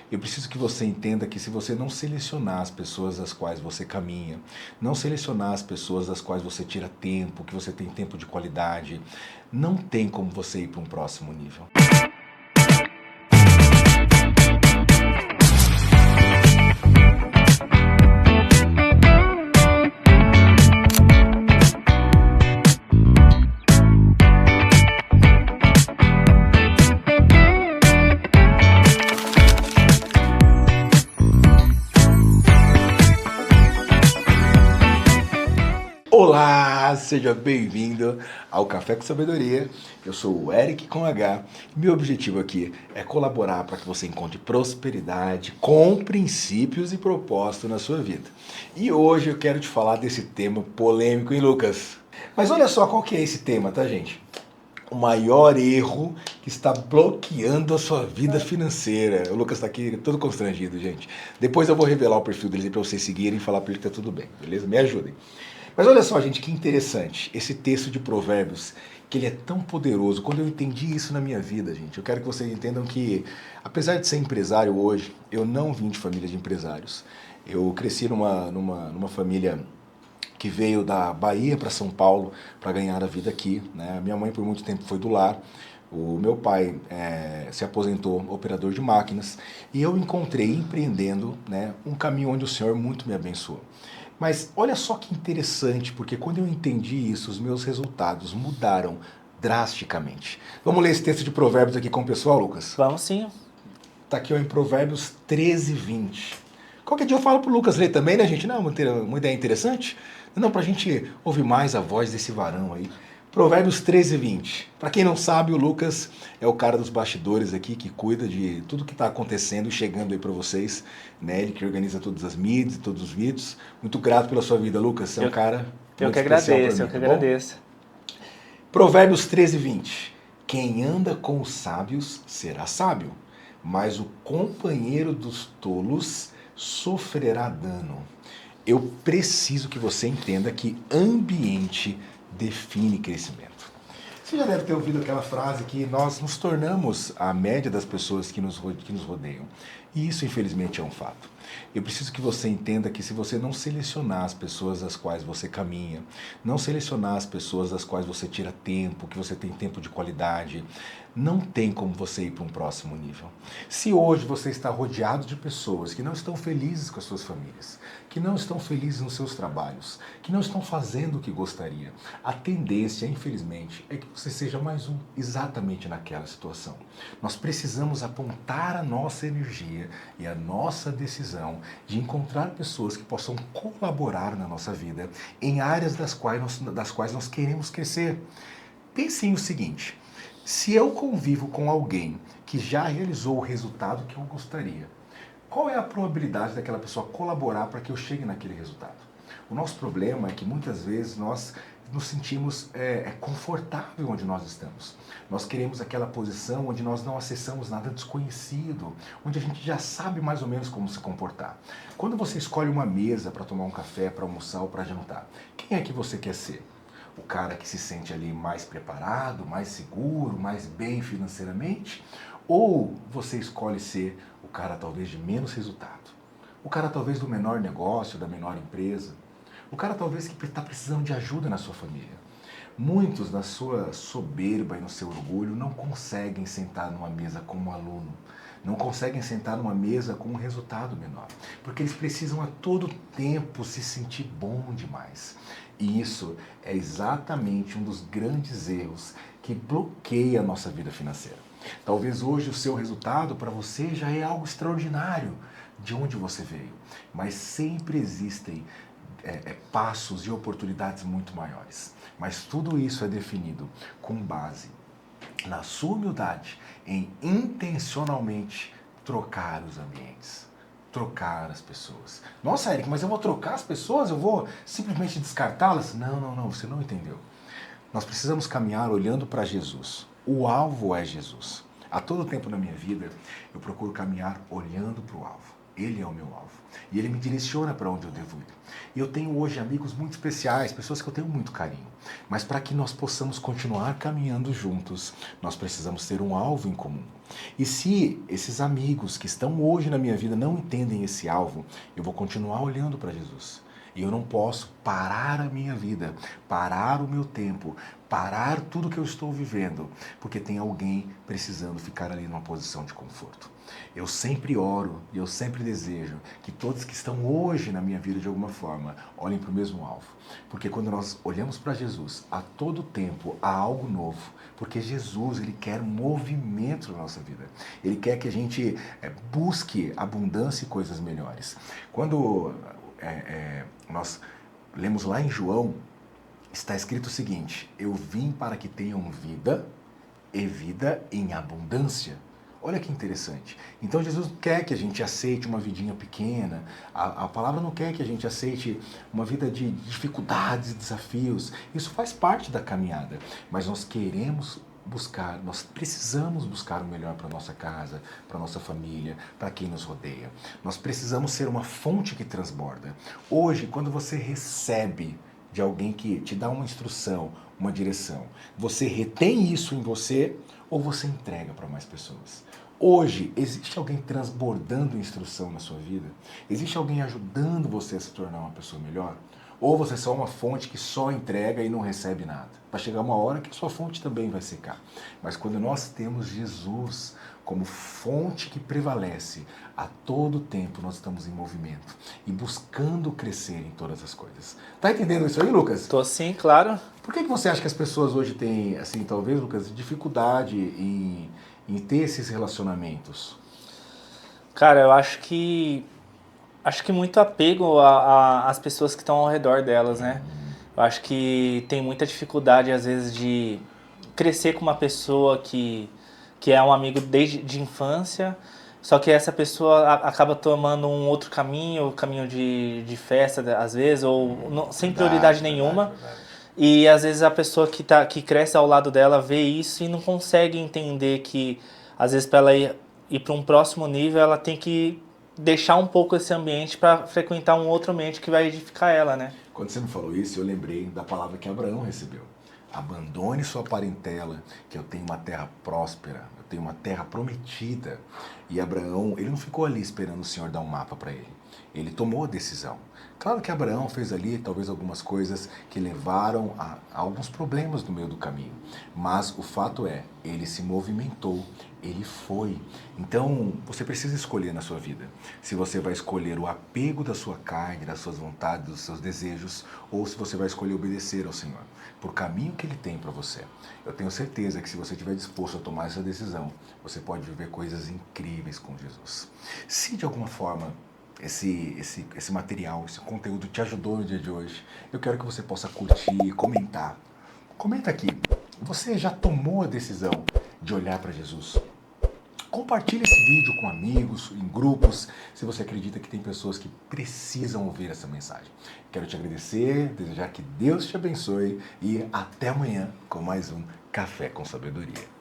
Eu preciso que você entenda que se você não selecionar as pessoas das quais você caminha, não selecionar as pessoas das quais você tira tempo, que você tem tempo de qualidade, não tem como você ir para um próximo nível. Olá, seja bem-vindo ao Café com Sabedoria. Eu sou o Eric com H. Meu objetivo aqui é colaborar para que você encontre prosperidade com princípios e propósito na sua vida. E hoje eu quero te falar desse tema polêmico, hein, Lucas? Mas olha só qual que é esse tema, tá, gente? O maior erro que está bloqueando a sua vida financeira. O Lucas está aqui todo constrangido, gente. Depois eu vou revelar o perfil deles para vocês seguirem e falar para ele que tá tudo bem, beleza? Me ajudem. Mas olha só, gente, que interessante. Esse texto de Provérbios, que ele é tão poderoso. Quando eu entendi isso na minha vida, gente, eu quero que vocês entendam que, apesar de ser empresário hoje, eu não vim de família de empresários. Eu cresci numa família que veio da Bahia para São Paulo para ganhar a vida aqui, né? Minha mãe por muito tempo foi do lar. O meu pai se aposentou operador de máquinas e eu encontrei empreendendo, né, um caminho onde o Senhor muito me abençoou. Mas olha só que interessante, porque quando eu entendi isso, os meus resultados mudaram drasticamente. Vamos ler esse texto de Provérbios aqui com o pessoal, Lucas? Vamos sim. Tá aqui ó, em Provérbios 13, 20. Qualquer dia eu falo pro Lucas ler também, né, gente? Não, uma ideia interessante? Não, pra gente ouvir mais a voz desse varão aí. Provérbios 13, 20. Para quem não sabe, o Lucas é o cara dos bastidores aqui, que cuida de tudo que está acontecendo e chegando aí para vocês, né? Ele que organiza todas as mídias, todos os vídeos. Muito grato pela sua vida, Lucas. Você é um cara Eu muito que especial agradeço, pra eu mim, que tá bom? agradeço. Provérbios 13, 20. Quem anda com os sábios será sábio, mas o companheiro dos tolos sofrerá dano. Eu preciso que você entenda que ambiente define crescimento. Você já deve ter ouvido aquela frase que nós nos tornamos a média das pessoas que nos rodeiam. E isso, infelizmente, é um fato. Eu preciso que você entenda que se você não selecionar as pessoas das quais você caminha, não selecionar as pessoas das quais você tira tempo, que você tem tempo de qualidade, não tem como você ir para um próximo nível. Se hoje você está rodeado de pessoas que não estão felizes com as suas famílias, que não estão felizes nos seus trabalhos, que não estão fazendo o que gostaria, a tendência, infelizmente, é que você seja mais um exatamente naquela situação. Nós precisamos apontar a nossa energia e a nossa decisão de encontrar pessoas que possam colaborar na nossa vida em áreas das quais nós queremos crescer. Pensem o seguinte: se eu convivo com alguém que já realizou o resultado que eu gostaria, qual é a probabilidade daquela pessoa colaborar para que eu chegue naquele resultado? O nosso problema é que muitas vezes nós nos sentimos confortável onde nós estamos. Nós queremos aquela posição onde nós não acessamos nada desconhecido, onde a gente já sabe mais ou menos como se comportar. Quando você escolhe uma mesa para tomar um café, para almoçar ou para jantar, quem é que você quer ser? O cara que se sente ali mais preparado, mais seguro, mais bem financeiramente? Ou você escolhe ser o cara talvez de menos resultado? O cara talvez do menor negócio, da menor empresa? O cara talvez que está precisando de ajuda na sua família? Muitos, na sua soberba e no seu orgulho, não conseguem sentar numa mesa com um aluno, não conseguem sentar numa mesa com um resultado menor, porque eles precisam a todo tempo se sentir bom demais. E isso é exatamente um dos grandes erros que bloqueia a nossa vida financeira. Talvez hoje o seu resultado para você já é algo extraordinário de onde você veio, mas sempre existem passos e oportunidades muito maiores. Mas tudo isso é definido com base na sua humildade, em intencionalmente trocar os ambientes, trocar as pessoas. Nossa, Eric, mas eu vou trocar as pessoas? Eu vou simplesmente descartá-las? Não, você não entendeu. Nós precisamos caminhar olhando para Jesus. O alvo é Jesus. A todo tempo na minha vida, eu procuro caminhar olhando para o alvo. Ele é o meu alvo. E Ele me direciona para onde eu devo ir. E eu tenho hoje amigos muito especiais, pessoas que eu tenho muito carinho. Mas para que nós possamos continuar caminhando juntos, nós precisamos ter um alvo em comum. E se esses amigos que estão hoje na minha vida não entendem esse alvo, eu vou continuar olhando para Jesus. E eu não posso parar a minha vida, parar o meu tempo, parar tudo que eu estou vivendo, porque tem alguém precisando ficar ali numa posição de conforto. Eu sempre oro e eu sempre desejo que todos que estão hoje na minha vida de alguma forma olhem para o mesmo alvo. Porque quando nós olhamos para Jesus, a todo tempo há algo novo. Porque Jesus, Ele quer movimento na nossa vida. Ele quer que a gente busque abundância e coisas melhores. Quando nós lemos lá em João, está escrito o seguinte: eu vim para que tenham vida e vida em abundância. Olha que interessante. Então Jesus não quer que a gente aceite uma vidinha pequena, a palavra não quer que a gente aceite uma vida de dificuldades e desafios. Isso faz parte da caminhada, mas nós queremos buscar, nós precisamos buscar o melhor para a nossa casa, para a nossa família, para quem nos rodeia. Nós precisamos ser uma fonte que transborda. Hoje, quando você recebe de alguém que te dá uma instrução, uma direção, você retém isso em você ou você entrega para mais pessoas? Hoje, existe alguém transbordando instrução na sua vida? Existe alguém ajudando você a se tornar uma pessoa melhor? Ou você é só uma fonte que só entrega e não recebe nada? Vai chegar uma hora que a sua fonte também vai secar. Mas quando nós temos Jesus como fonte que prevalece, a todo tempo nós estamos em movimento e buscando crescer em todas as coisas. Tá entendendo isso aí, Lucas? Tô sim, claro. Por que você acha que as pessoas hoje têm, assim, talvez, Lucas, dificuldade em ter esses relacionamentos? Cara, eu acho que muito apego às pessoas que estão ao redor delas, né? Eu acho que tem muita dificuldade às vezes de crescer com uma pessoa que é um amigo desde de infância, só que essa pessoa acaba tomando um outro caminho, caminho de festa às vezes, ou sem prioridade nenhuma. Verdade. E às vezes a pessoa que cresce ao lado dela vê isso e não consegue entender que às vezes para ela ir para um próximo nível ela tem que deixar um pouco esse ambiente para frequentar um outro ambiente que vai edificar ela, né? Quando você me falou isso, eu lembrei da palavra que Abraão recebeu. Abandone sua parentela, que eu tenho uma terra próspera, eu tenho uma terra prometida. E Abraão, ele não ficou ali esperando o Senhor dar um mapa para ele. Ele tomou a decisão. Claro que Abraão fez ali talvez algumas coisas que levaram a alguns problemas no meio do caminho. Mas o fato é, ele se movimentou, ele foi. Então, você precisa escolher na sua vida. Se você vai escolher o apego da sua carne, das suas vontades, dos seus desejos, ou se você vai escolher obedecer ao Senhor, por caminho que Ele tem para você. Eu tenho certeza que se você estiver disposto a tomar essa decisão, você pode viver coisas incríveis com Jesus. Se de alguma forma esse material, esse conteúdo te ajudou no dia de hoje, eu quero que você possa curtir, comentar. Comenta aqui, você já tomou a decisão de olhar para Jesus? Compartilhe esse vídeo com amigos, em grupos, se você acredita que tem pessoas que precisam ouvir essa mensagem. Quero te agradecer, desejar que Deus te abençoe e até amanhã com mais um Café com Sabedoria.